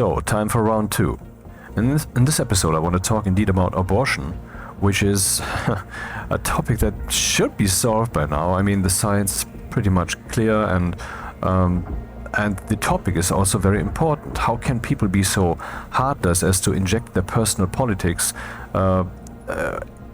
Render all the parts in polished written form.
So, time for round two. In this episode, I want to talk indeed about abortion, which is a topic that should be solved by now. I mean, the science is pretty much clear, and the topic is also very important. How can people be so heartless as to inject their personal politics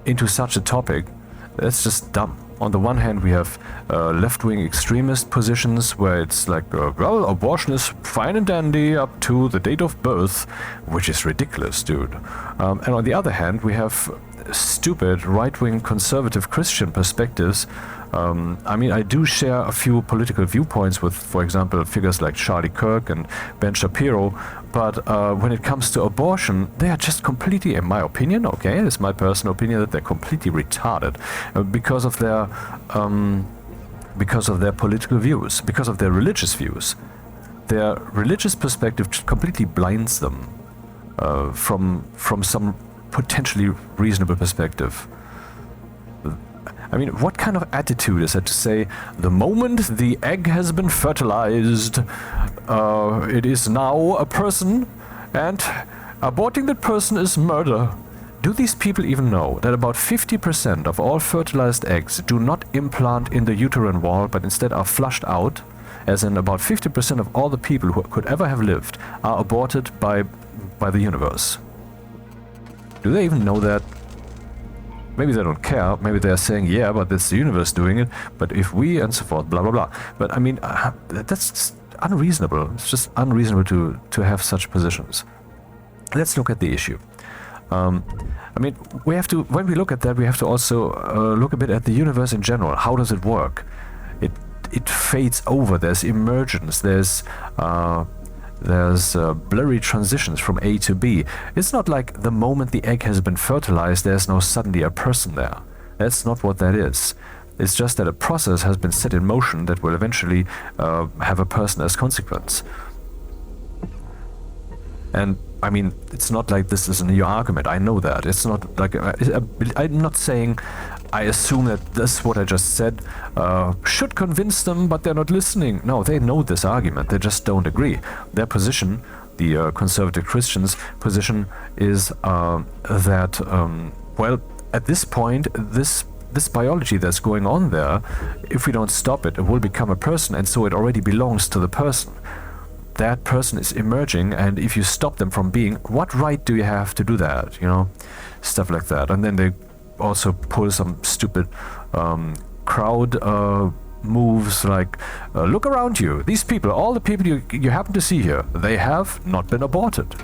into such a topic? That's just dumb. On the one hand, we have left-wing extremist positions where it's like, well, abortion is fine and dandy up to the date of birth, which is ridiculous, dude. And on the other hand, we have stupid right-wing conservative Christian perspectives. I mean, I do share a few political viewpoints with, for example, figures like Charlie Kirk and Ben Shapiro, but when it comes to abortion, they are just completely, in my opinion, okay, it's my personal opinion, that they're completely retarded because of their political views, because of their religious views. Their religious perspective completely blinds them from some potentially reasonable perspective. I mean, what kind of attitude is that to say, the moment the egg has been fertilized, it is now a person, and aborting that person is murder? Do these people even know that about 50% of all fertilized eggs do not implant in the uterine wall, but instead are flushed out? As in, about 50% of all the people who could ever have lived are aborted by the universe. Do they even know that? Maybe they don't care, maybe they're saying, yeah, but it's the universe doing it, but if we, and so forth, blah, blah, blah. But I mean, that's just unreasonable. It's just unreasonable to have such positions. Let's look at the issue. I mean, when we look at that, we have to also look a bit at the universe in general. How does it work? It fades over, there's emergence, there's blurry transitions from A to B. It's not like the moment the egg has been fertilized, there's now suddenly a person there. That's not what that is. It's just that a process has been set in motion that will eventually have a person as consequence. And I mean, it's not like this is a new argument. I know that. It's not like I'm not saying I assume that this, what I just said, should convince them, but they're not listening. No, they know this argument. They just don't agree. Their position, the conservative Christians' position, is that, well, at this point, this biology that's going on there, if we don't stop it, it will become a person, and so it already belongs to the person. That person is emerging, and if you stop them from being, what right do you have to do that? You know, stuff like that. And then they also pull some stupid crowd moves like, look around you. These people, all the people you happen to see here, they have not been aborted.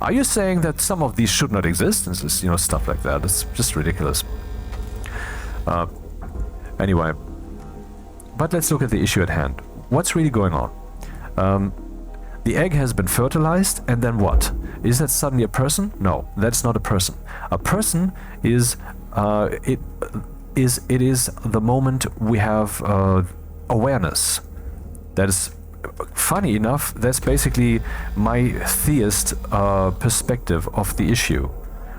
Are you saying that some of these should not exist? It's just, you know, stuff like that. It's just ridiculous. Anyway, but let's look at the issue at hand. What's really going on? The egg has been fertilized, and then what? Is that suddenly a person? No, that's not a person. A person is it is the moment we have awareness. That is, funny enough, that's basically my theist perspective of the issue.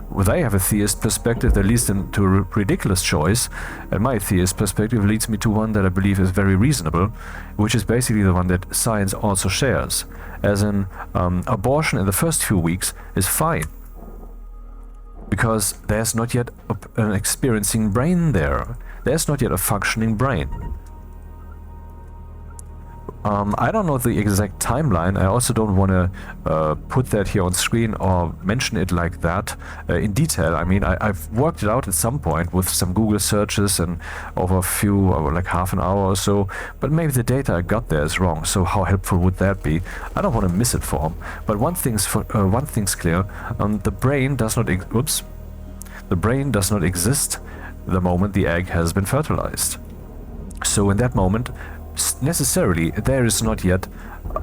Well, they have a theist perspective that leads them to a ridiculous choice, and my theist perspective leads me to one that I believe is very reasonable, which is basically the one that science also shares. As in, abortion in the first few weeks is fine, because there's not yet an experiencing brain there. There's not yet a functioning brain. I don't know the exact timeline. I also don't want to put that here on screen or mention it like that in detail. I mean, I've worked it out at some point with some Google searches and over a few, like half an hour or so, but maybe the data I got there is wrong, so how helpful would that be? I don't want to misinform, but one thing's clear, the brain does not exist the moment the egg has been fertilized. So in that moment, necessarily there is not yet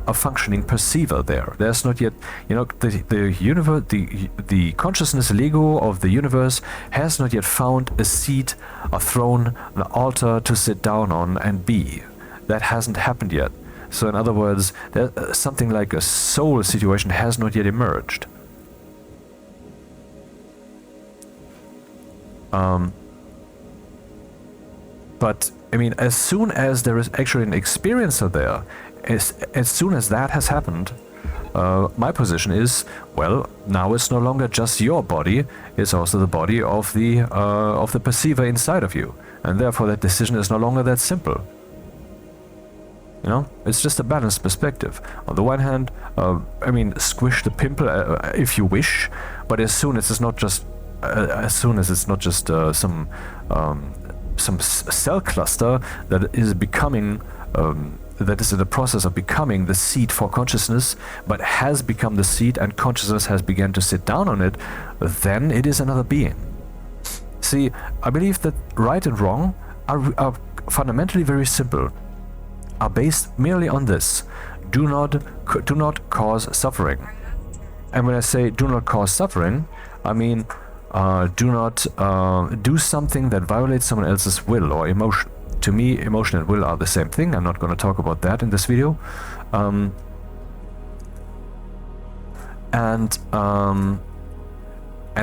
a functioning perceiver there. There's not yet, you know, the universe, the consciousness Lego of the universe has not yet found a seat, a throne, an altar to sit down on and be. That hasn't happened yet. So in other words, something like a soul situation has not yet emerged. But I mean, as soon as there is actually an experiencer there, as soon as that has happened, my position is, well, now it's no longer just your body, it's also the body of the perceiver inside of you. And therefore that decision is no longer that simple. You know, it's just a balanced perspective. On the one hand, I mean, squish the pimple if you wish, but as soon as it's not just some cell cluster that is becoming that is in the process of becoming the seat for consciousness, but has become the seat and consciousness has begun to sit down on it, then it is another being. See, I believe that right and wrong are fundamentally very simple, are based merely on this: do not cause suffering. And when I say do not cause suffering, I mean do not do something that violates someone else's will or emotion. To me, emotion and will are the same thing. I'm not going to talk about that in this video. And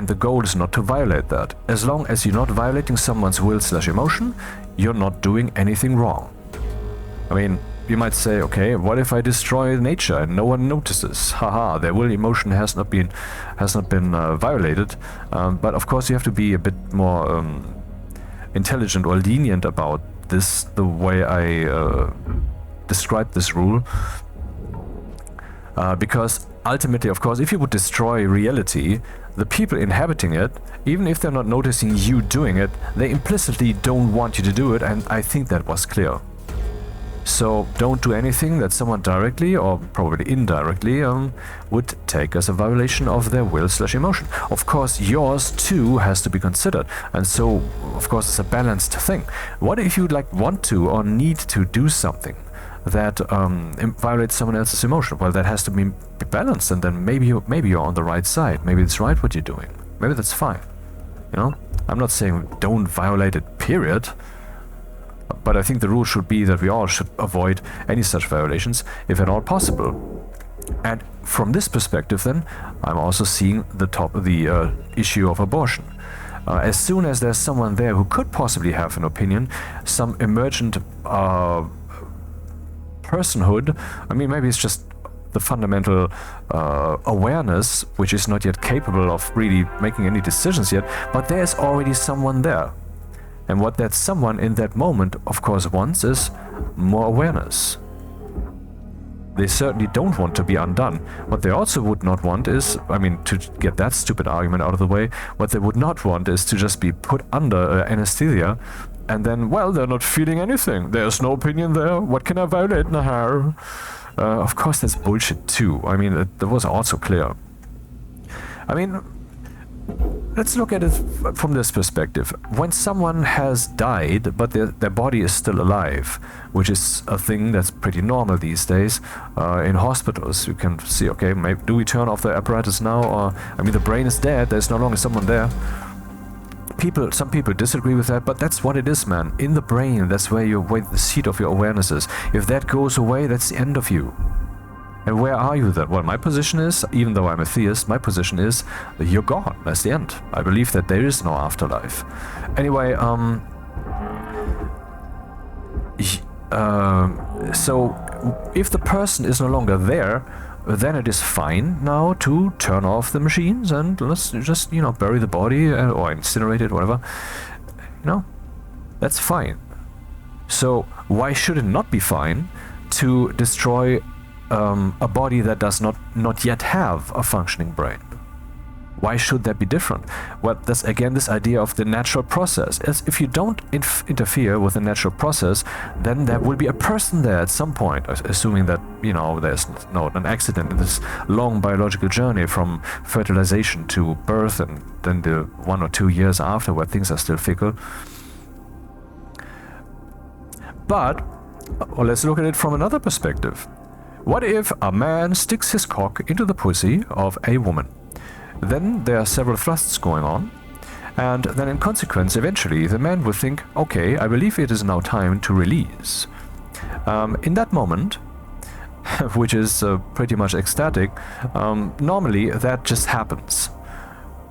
the goal is not to violate that. As long as you're not violating someone's will/emotion, you're not doing anything wrong. I mean, you might say, okay, what if I destroy nature and no one notices? Haha, their will emotion has not been violated. But of course, you have to be a bit more intelligent or lenient about this, the way I describe this rule. Because ultimately, of course, if you would destroy reality, the people inhabiting it, even if they're not noticing you doing it, they implicitly don't want you to do it, and I think that was clear. So don't do anything that someone directly or probably indirectly would take as a violation of their will/emotion. Of course, yours too has to be considered, and so of course it's a balanced thing. What if you want to or need to do something that violates someone else's emotion? Well, that has to be balanced, and then maybe you're on the right side. Maybe it's right what you're doing. Maybe that's fine. You know, I'm not saying don't violate it, period. But I think the rule should be that we all should avoid any such violations, if at all possible. And from this perspective, then, I'm also seeing the issue of abortion. As soon as there's someone there who could possibly have an opinion, some emergent personhood, I mean, maybe it's just the fundamental awareness, which is not yet capable of really making any decisions yet, but there's already someone there. And what that someone in that moment, of course, wants is more awareness. They certainly don't want to be undone. What they also would not want is, I mean, to get that stupid argument out of the way, what they would not want is to just be put under anesthesia and then, well, they're not feeling anything. There's no opinion there. What can I violate? Nah. Of course, that's bullshit too. I mean, that was also clear. I mean, let's look at it from this perspective. When someone has died, but their body is still alive, which is a thing that's pretty normal these days, in hospitals, you can see, okay, maybe, do we turn off the apparatus now? Or, I mean, the brain is dead, there's no longer someone there. Some people disagree with that, but that's what it is, man. In the brain, that's where the seat of your awareness is. If that goes away, that's the end of you. And where are you then? Well, my position is, even though I'm a theist, my position is that you're gone. That's the end. I believe that there is no afterlife. Anyway, so if the person is no longer there, then it is fine now to turn off the machines and let's just, you know, bury the body or incinerate it, whatever. You know, that's fine. So why should it not be fine to destroy a body that does not yet have a functioning brain? Why should that be different? Well, that's again this idea of the natural process. As if you don't interfere with the natural process, then there will be a person there at some point, assuming that, you know, there's not an accident in this long biological journey from fertilization to birth and then the 1 or 2 years after where things are still fickle. But, well, let's look at it from another perspective. What if a man sticks his cock into the pussy of a woman? Then there are several thrusts going on, and then in consequence, eventually, the man will think, okay, I believe it is now time to release. In that moment, which is pretty much ecstatic, normally that just happens.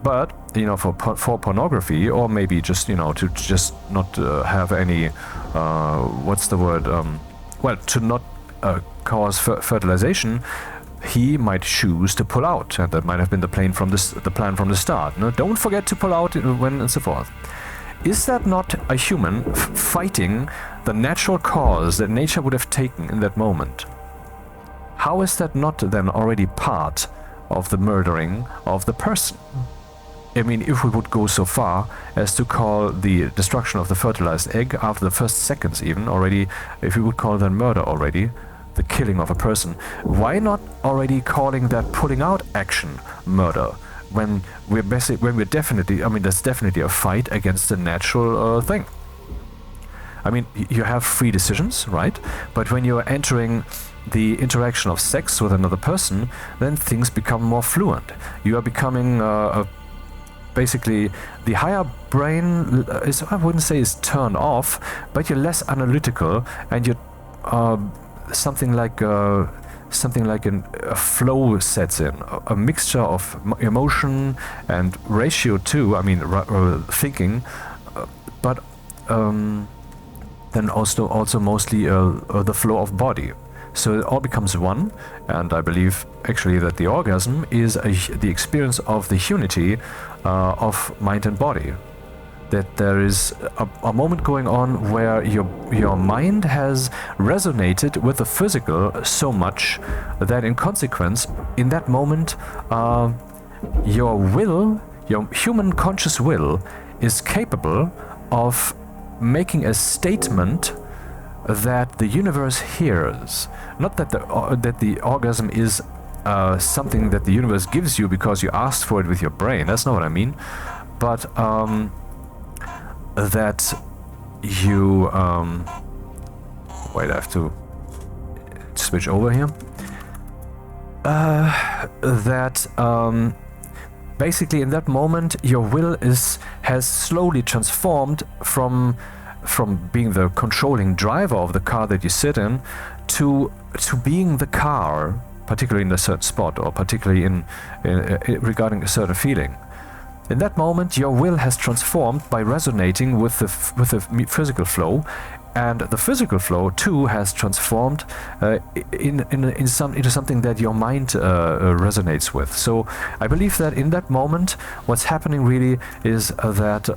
But, you know, for pornography, or maybe just, you know, to just not have any, what's the word, well, to not cause fertilization, he might choose to pull out, and that might have been the plan from the start. No? Don't forget to pull out when, and so forth. Is that not a human fighting the natural cause that nature would have taken in that moment? How is that not then already part of the murdering of the person? I mean, if we would go so far as to call the destruction of the fertilized egg after the first seconds even already, if we would call that murder already, the killing of a person, why not already calling that pulling out action murder? When we're definitely, I mean, there's definitely a fight against the natural thing. I mean, you have free decisions, right? But when you're entering the interaction of sex with another person, then things become more fluent. You are becoming basically the higher brain is, I wouldn't say is turned off, but you're less analytical, and you're something like a flow sets in, a mixture of emotion and ratio too. I mean, thinking, but then also mostly the flow of body. So it all becomes one, and I believe actually that the orgasm is the experience of the unity of mind and body. That there is a moment going on where your mind has resonated with the physical so much that in consequence, in that moment, your will, your human conscious will, is capable of making a statement that the universe hears. Not that the orgasm is something that the universe gives you because you asked for it with your brain. That's not what I mean. But that you wait, I have to switch over here. That basically in that moment your will has slowly transformed from being the controlling driver of the car that you sit in to being the car, particularly in a certain spot, or particularly in regarding a certain feeling. In that moment, your will has transformed by resonating with the physical flow, and the physical flow too has transformed into something that your mind resonates with. So I believe that in that moment, what's happening really is that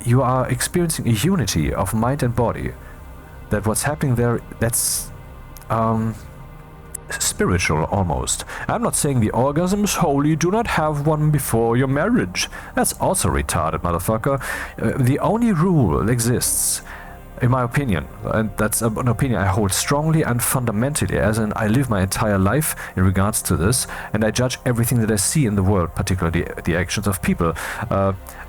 you are experiencing a unity of mind and body. That what's happening there, that's spiritual almost. I'm not saying the orgasms holy, do not have one before your marriage. That's also retarded, motherfucker. The only rule exists, in my opinion, and that's an opinion I hold strongly and fundamentally, as in I live my entire life in regards to this, and I judge everything that I see in the world, particularly the actions of people,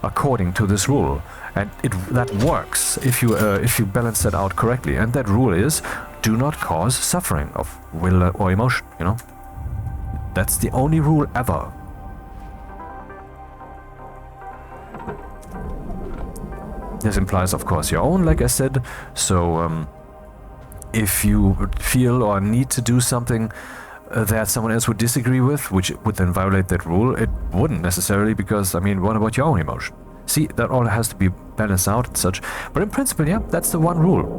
according to this rule. And that works if you balance that out correctly. And that rule is, do not cause suffering of will or emotion, you know? That's the only rule ever. This implies, of course, your own, like I said. So, if you feel or need to do something that someone else would disagree with, which would then violate that rule, it wouldn't necessarily, because, I mean, what about your own emotion? See, that all has to be balanced out and such. But in principle, yeah, that's the one rule.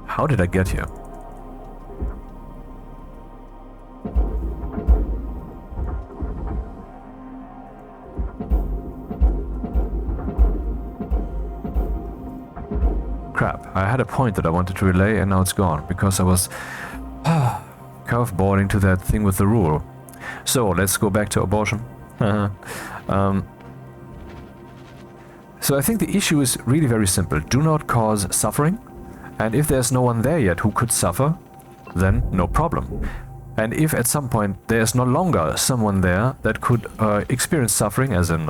How did I get here? Crap, I had a point that I wanted to relay and now it's gone, because I was curveballing to that thing with the rule. So, let's go back to abortion. So I think the issue is really very simple. Do not cause suffering. And if there's no one there yet who could suffer, then no problem. And if at some point there's no longer someone there that could experience suffering, as in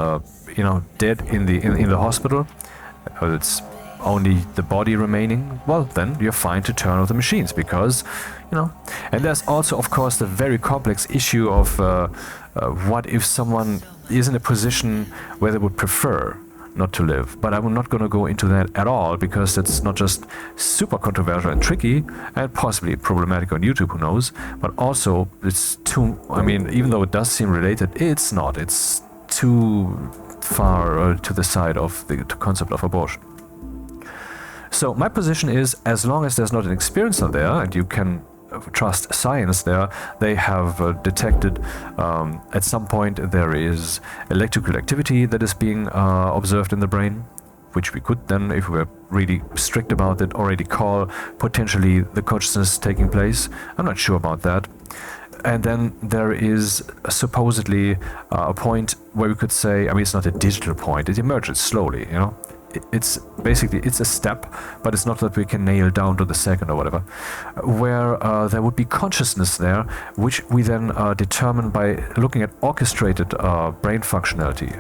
dead in the hospital, it's only the body remaining, well, then you're fine to turn off the machines, because And there's also, of course, the very complex issue of what if someone is in a position where they would prefer not to live. But I'm not going to go into that at all, because it's not just super controversial and tricky and possibly problematic on YouTube, who knows, but also it's too, I mean, even though it does seem related, it's not. It's too far to the side of the concept of abortion. So my position is, as long as there's not an experiencer there and you can trust science there, they have detected at some point there is electrical activity that is being observed in the brain, which we could then, if we were really strict about it, already call potentially the consciousness taking place. I'm not sure about that. And then there is supposedly a point where we could say, I mean, it's not a digital point, it emerges slowly, you know. It's basically, it's a step, but it's not that we can nail down to the second or whatever, where there would be consciousness there, which we then determine by looking at orchestrated brain functionality.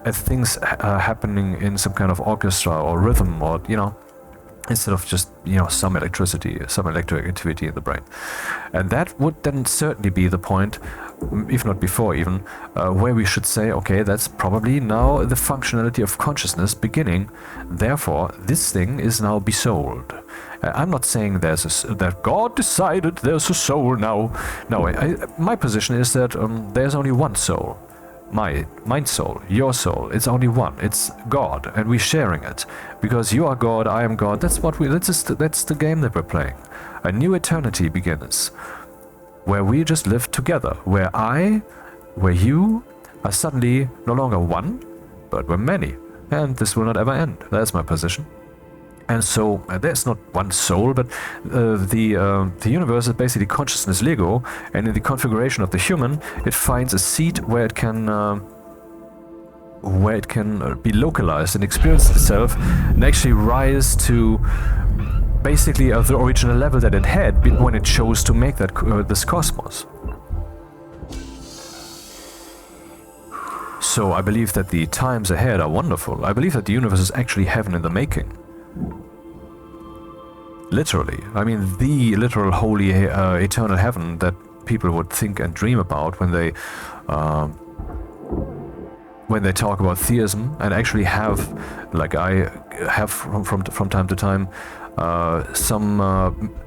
As things happening in some kind of orchestra or rhythm, or, you know, instead of just, you know, some electricity, some electric activity in the brain. And that would then certainly be the point, if not before even, where we should say, okay, that's probably now the functionality of consciousness beginning. Therefore, this thing is now besouled. I'm not saying that God decided there's a soul now. No, my position is that there's only one soul. My soul, your soul, it's only one. It's God, and we're sharing it. Because you are God, I am God. That's the game that we're playing. A new eternity begins, where we just live together, where you are suddenly no longer one, but we're many. And this will not ever end. That's my position. And so there's not one soul, but the universe is basically consciousness Lego, and in the configuration of the human, it finds a seat where it can be localized and experience itself, and actually rise to basically the original level that it had when it chose to make that this cosmos. So I believe that the times ahead are wonderful. I believe that the universe is actually heaven in the making. Literally. I mean, the literal holy eternal heaven that people would think and dream about when they talk about theism, and actually have, like I have from time to time, some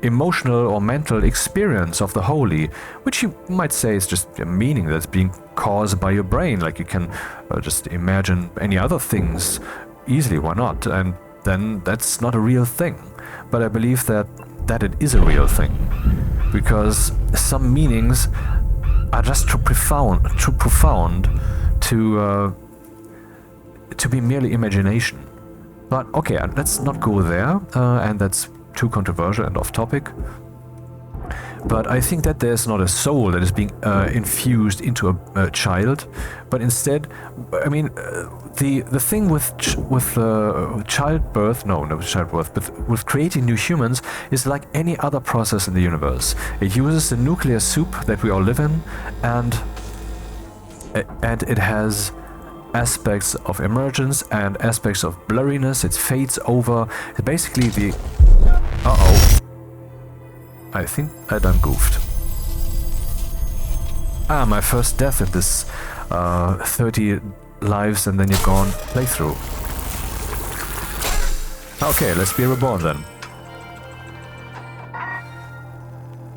emotional or mental experience of the holy, which you might say is just a meaning that's being caused by your brain. Like you can just imagine any other things easily, why not? And then that's not a real thing. But I believe that it is a real thing, because some meanings are just too profound to be merely imagination. But okay, let's not go there, and that's too controversial and off topic. But I think that there's not a soul that is being infused into a child, but instead, I mean, the thing with childbirth, but with creating new humans is like any other process in the universe. It uses the nuclear soup that we all live in, and it has aspects of emergence and aspects of blurriness. It fades over. Basically, the I think I done goofed. My first death in this 30 lives and then you're gone playthrough. Okay, let's be reborn then.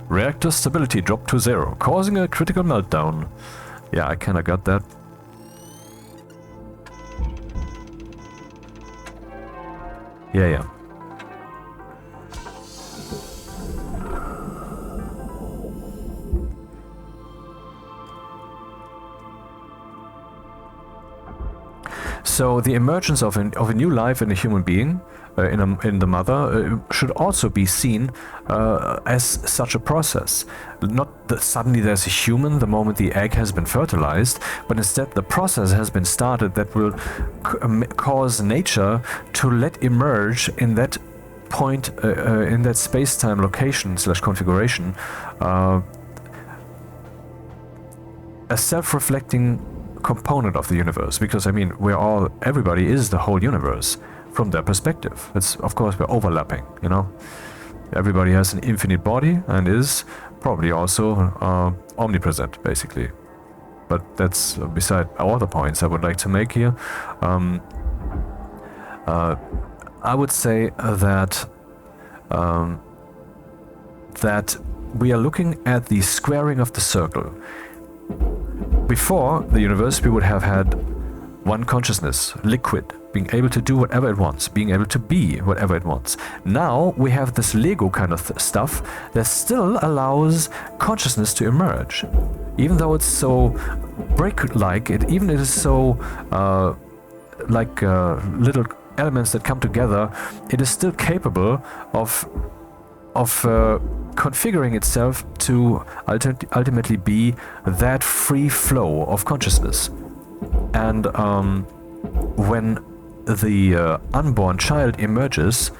Reactor stability dropped to 0, causing a critical meltdown. Yeah, I kinda got that. Yeah. So the emergence of a new life in a human being, in the mother, should also be seen as such a process. Not that suddenly there's a human the moment the egg has been fertilized, but instead the process has been started that will cause nature to let emerge in that point, in that space-time location / configuration, a self-reflecting component of the universe. Because I mean, everybody is the whole universe from their perspective. It's, of course, we're overlapping, you know. Everybody has an infinite body and is probably also omnipresent, basically. But that's beside all the points I would like to make here. I would say that that we are looking at the squaring of the circle. Before the universe, we would have had one consciousness, liquid, being able to do whatever it wants, being able to be whatever it wants. Now we have this Lego kind of stuff that still allows consciousness to emerge. Even though it's so brick-like, even it is so little elements that come together, it is still capable of configuring itself to ultimately be that free flow of consciousness. And when the unborn child emerges,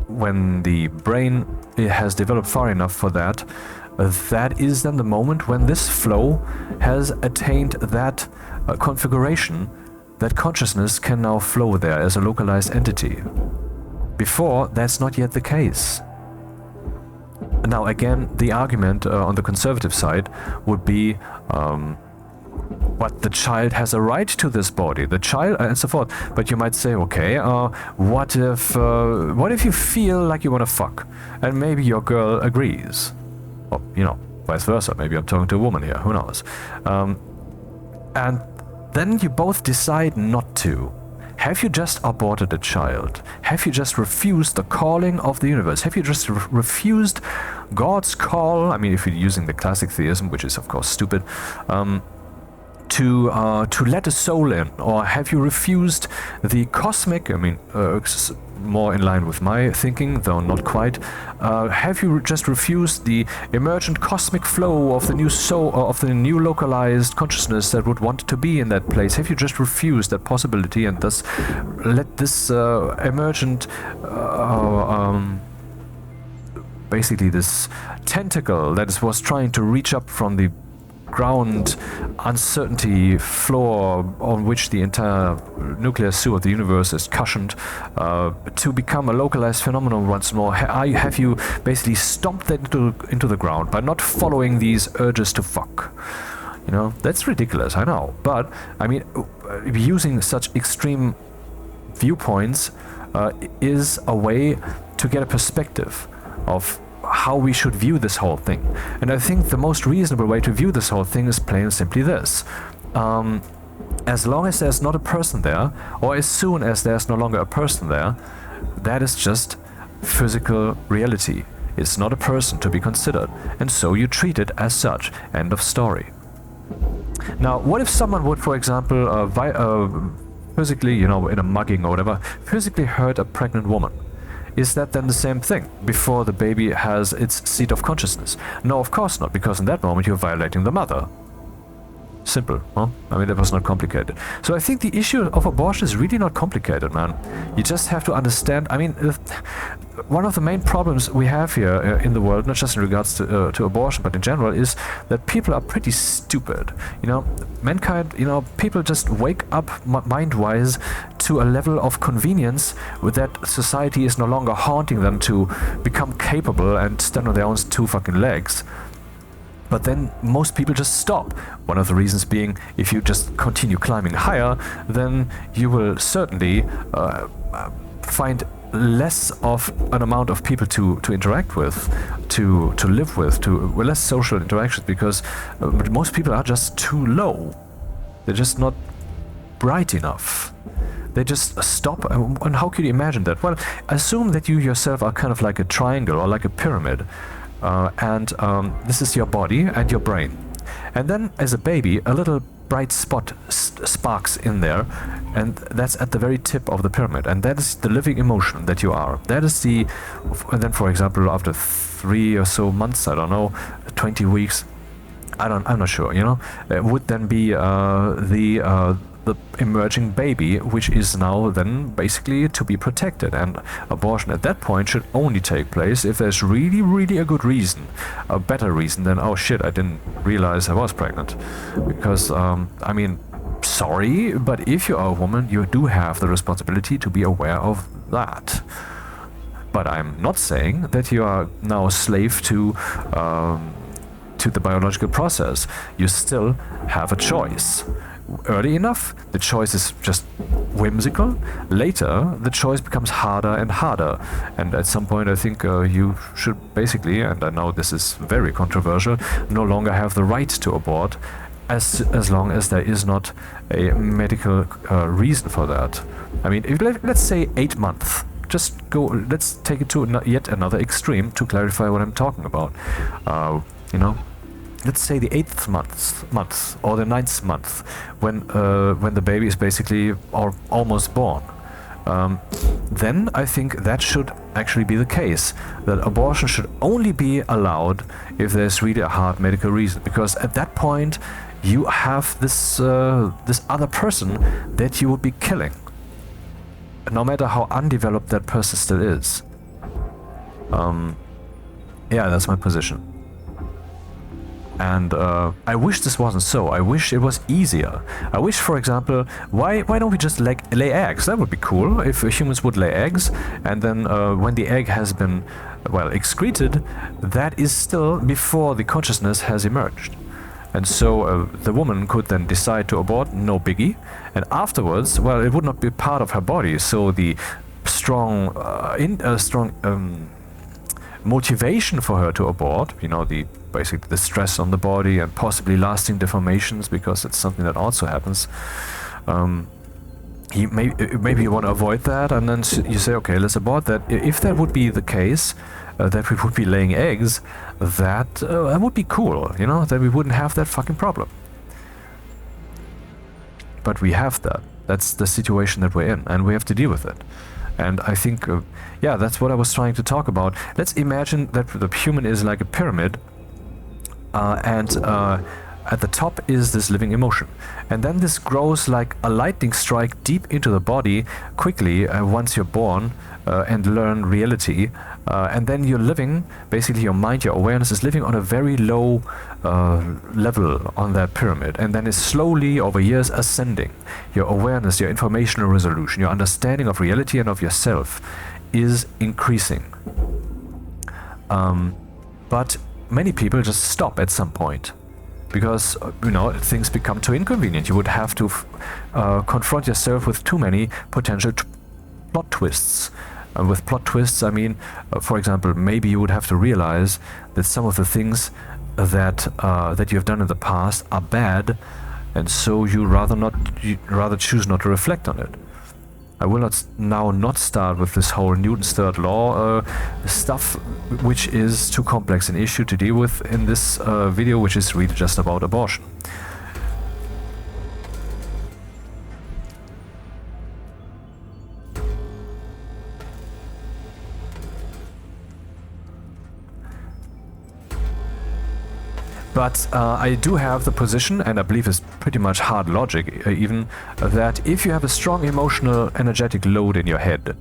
when the brain has developed far enough for that, that is then the moment when this flow has attained that configuration that consciousness can now flow there as a localized entity. Before, that's not yet the case. Now again, the argument on the conservative side would be but the child has a right to this body, the child, and so forth. But you might say, okay, what if you feel like you want to fuck, and maybe your girl agrees, or vice versa. Maybe I'm talking to a woman here. Who knows? And then you both decide not to. Have you just aborted a child? Have you just refused the calling of the universe? Have you just refused God's call? I mean, if you're using the classic theism, which is of course stupid. To let a soul in, or have you refused the cosmic, more in line with my thinking, though not quite, have you just refused the emergent cosmic flow of the new soul, of the new localized consciousness that would want to be in that place? Have you just refused that possibility and thus let this emergent basically this tentacle that was trying to reach up from the ground uncertainty floor on which the entire nuclear soup of the universe is cushioned to become a localized phenomenon once more? Have you basically stomped that into the ground by not following these urges to fuck? That's ridiculous, I know. But, using such extreme viewpoints is a way to get a perspective of how we should view this whole thing. And I think the most reasonable way to view this whole thing is plain and simply this. As long as there's not a person there, or as soon as there's no longer a person there, that is just physical reality. It's not a person to be considered, and so you treat it as such. End of story. Now, what if someone would, for example, physically, in a mugging or whatever, physically hurt a pregnant woman? Is that then the same thing, before the baby has its seat of consciousness? No, of course not, because in that moment you're violating the mother. Simple, huh? That was not complicated. So I think the issue of abortion is really not complicated, man. You just have to understand, one of the main problems we have here in the world, not just in regards to abortion, but in general, is that people are pretty stupid. Mankind, people just wake up mind-wise to a level of convenience with that society is no longer haunting them to become capable and stand on their own two fucking legs. But then most people just stop. One of the reasons being, if you just continue climbing higher, then you will certainly find less of an amount of people to interact with, to live with, less social interactions, because most people are just too low. They're just not bright enough. They just stop. And how can you imagine that? Well, assume that you yourself are kind of like a triangle or like a pyramid. This is your body and your brain. And then as a baby, a little bright spot sparks in there, and that's at the very tip of the pyramid, and that is the living emotion that you are. That is and then, for example, after 3 or so months, I don't know, 20 weeks, I'm not sure, it would then be the emerging baby, which is now then basically to be protected. And abortion at that point should only take place if there's really, really a good reason, a better reason than, oh shit, I didn't realize I was pregnant. Because, sorry, but if you are a woman, you do have the responsibility to be aware of that. But I'm not saying that you are now a slave to the biological process. You still have a choice. Early enough, the choice is just whimsical. Later, the choice becomes harder and harder. And at some point, I think you should basically, and I know this is very controversial, no longer have the right to abort as long as there is not a medical reason for that. I mean, let's say 8 months. Just go. Let's take it to yet another extreme to clarify what I'm talking about. You know, let's say the 8th month or the 9th month, when the baby is basically or almost born. Then I think that should actually be the case, that abortion should only be allowed if there's really a hard medical reason, because at that point you have this other person that you would be killing, no matter how undeveloped that person still is. Yeah, that's my position. And I wish this wasn't so. I wish it was easier. I wish, for example, why don't we just lay eggs? That would be cool if humans would lay eggs, and then when the egg has been, well, excreted, that is still before the consciousness has emerged. And so the woman could then decide to abort, no biggie, and afterwards, well, it would not be part of her body, so the strong motivation for her to abort, you know, basically the stress on the body and possibly lasting deformations, because it's something that also happens. Maybe you want to avoid that, and then you say, okay, let's abort that. If that would be the case, that we would be laying eggs, that would be cool, you know, that we wouldn't have that fucking problem. But we have that. That's the situation that we're in, and we have to deal with it. And I think, yeah, that's what I was trying to talk about. Let's imagine that the human is like a pyramid, and at the top is this living emotion. And then this grows like a lightning strike deep into the body quickly once you're born and learn reality. And then you're living, basically your mind, your awareness is living on a very low level on that pyramid, and then is slowly over years ascending. Your awareness, your informational resolution, your understanding of reality and of yourself is increasing. But many people just stop at some point, because you know, things become too inconvenient. You would have to confront yourself with too many potential plot twists. With plot twists, I mean, for example, maybe you would have to realize that some of the things that you have done in the past are bad, and so you rather choose not to reflect on it. I will not start with this whole Newton's third law stuff, which is too complex an issue to deal with in this video, which is really just about abortion. But I do have the position, and I believe it's pretty much hard logic even, that if you have a strong emotional, energetic load in your head,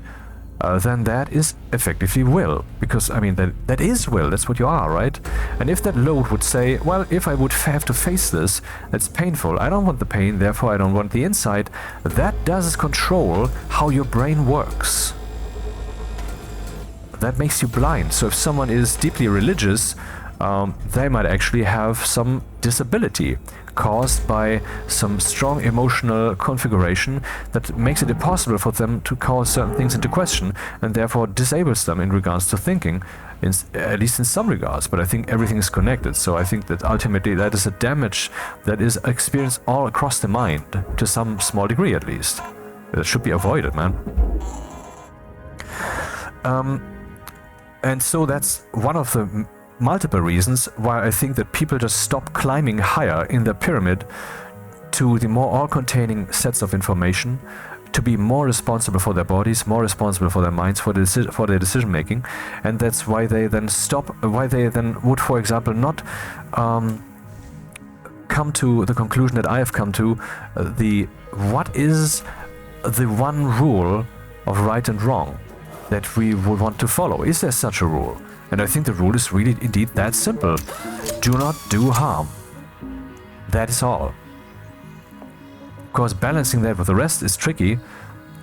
then that is effectively will. Because, I mean, that is will, that's what you are, right? And if that load would say, well, if I would have to face this, it's painful, I don't want the pain, therefore I don't want the insight, that does control how your brain works. That makes you blind. So if someone is deeply religious, they might actually have some disability caused by some strong emotional configuration that makes it impossible for them to call certain things into question, and therefore disables them in regards to thinking, at least in some regards. But I think everything is connected, so I think that ultimately that is a damage that is experienced all across the mind, to some small degree at least. That should be avoided, man. And so that's one of the multiple reasons why I think that people just stop climbing higher in the pyramid to the more all-containing sets of information, to be more responsible for their bodies, more responsible for their minds, for their decision-making. And that's why they then stop, why they then would, for example, not come to the conclusion that I have come to, what is the one rule of right and wrong that we would want to follow? Is there such a rule? And I think the rule is really indeed that simple. Do not do harm. That is all. Of course, balancing that with the rest is tricky.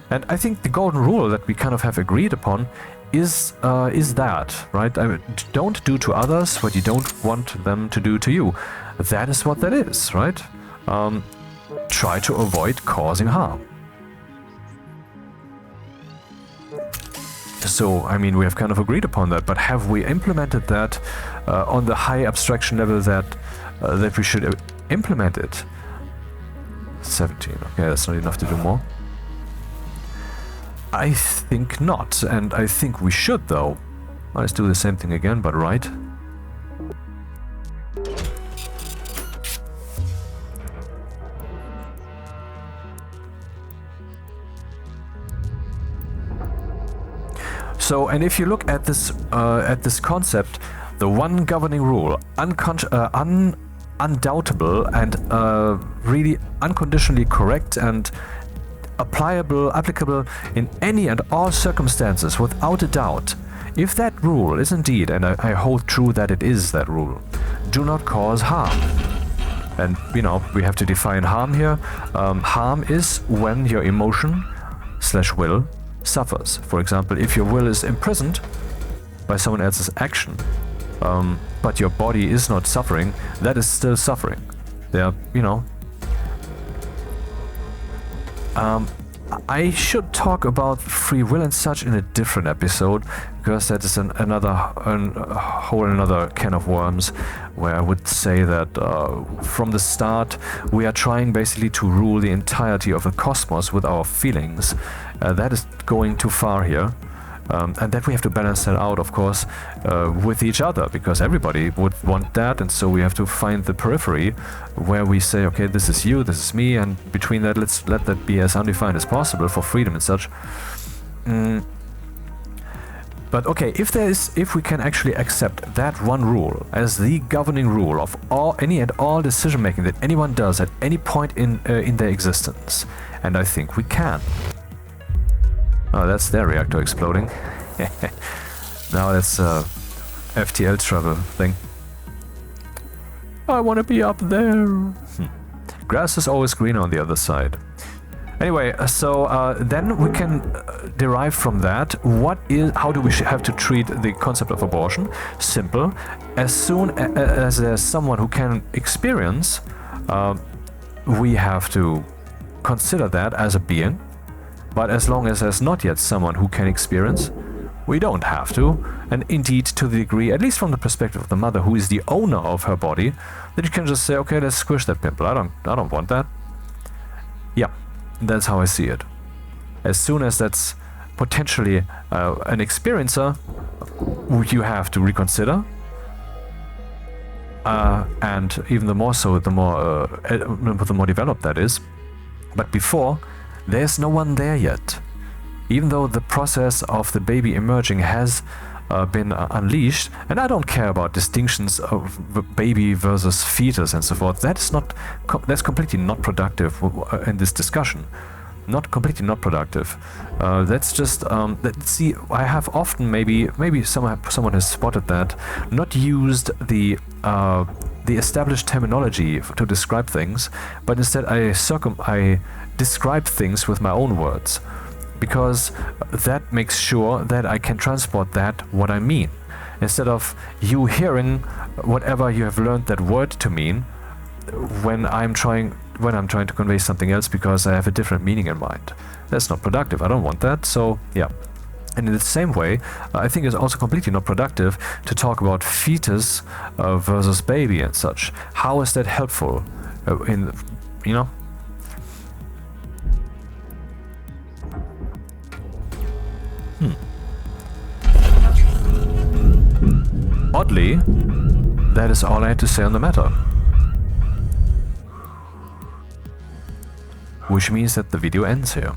And I think the golden rule that we kind of have agreed upon is that, right? Don't do to others what you don't want them to do to you. That is what that is, right? Try to avoid causing harm. So, I mean, we have kind of agreed upon that, but have we implemented that on the high abstraction level that we should implement it. 17. Okay, that's not enough to do more. I think not, and I think we should, though. Let's do the same thing again, but right. So, and if you look at this concept, the one governing rule, undoubtable and really unconditionally correct and applicable in any and all circumstances without a doubt. If that rule is indeed, and I hold true that it is that rule, do not cause harm. And, you know, we have to define harm here. Harm is when your emotion/will suffers. For example, if your will is imprisoned by someone else's action, but your body is not suffering, that is still suffering. There, you know. I should talk about free will and such in a different episode, because that is another can of worms, where I would say that from the start we are trying basically to rule the entirety of the cosmos with our feelings. That is going too far here. And that we have to balance that out, of course, with each other, because everybody would want that, and so we have to find the periphery where we say, okay, this is you, this is me, and between that, let's let that be as undefined as possible for freedom and such. But okay, if we can actually accept that one rule as the governing rule of any and all decision making that anyone does at any point in their existence, and I think we can. Oh, that's their reactor exploding. Now that's FTL travel thing. I want to be up there. Grass is always greener on the other side. Anyway, so then we can derive from that how do we have to treat the concept of abortion? Simple. As soon as there's someone who can experience, we have to consider that as a being. But as long as there's not yet someone who can experience, we don't have to. And indeed, to the degree, at least from the perspective of the mother, who is the owner of her body, that you can just say, okay, let's squish that pimple. I don't want that. Yeah, that's how I see it. As soon as that's potentially an experiencer, you have to reconsider. And even the more so, the more developed that is. But before, there's no one there yet. Even though the process of the baby emerging has been unleashed, and I don't care about distinctions of baby versus fetus and so forth. That's completely not productive in this discussion. Completely not productive. That's just see. I have often maybe someone has spotted that, not used the established terminology to describe things, but instead I describe things with my own words, because that makes sure that I can transport what I mean, instead of you hearing whatever you have learned that word to mean when I'm trying to convey something else, because I have a different meaning in mind. That's not productive. I don't want that. So yeah. And in the same way, I think it's also completely not productive to talk about fetus versus baby and such. How is that helpful? Oddly, that is all I had to say on the matter. Which means that the video ends here.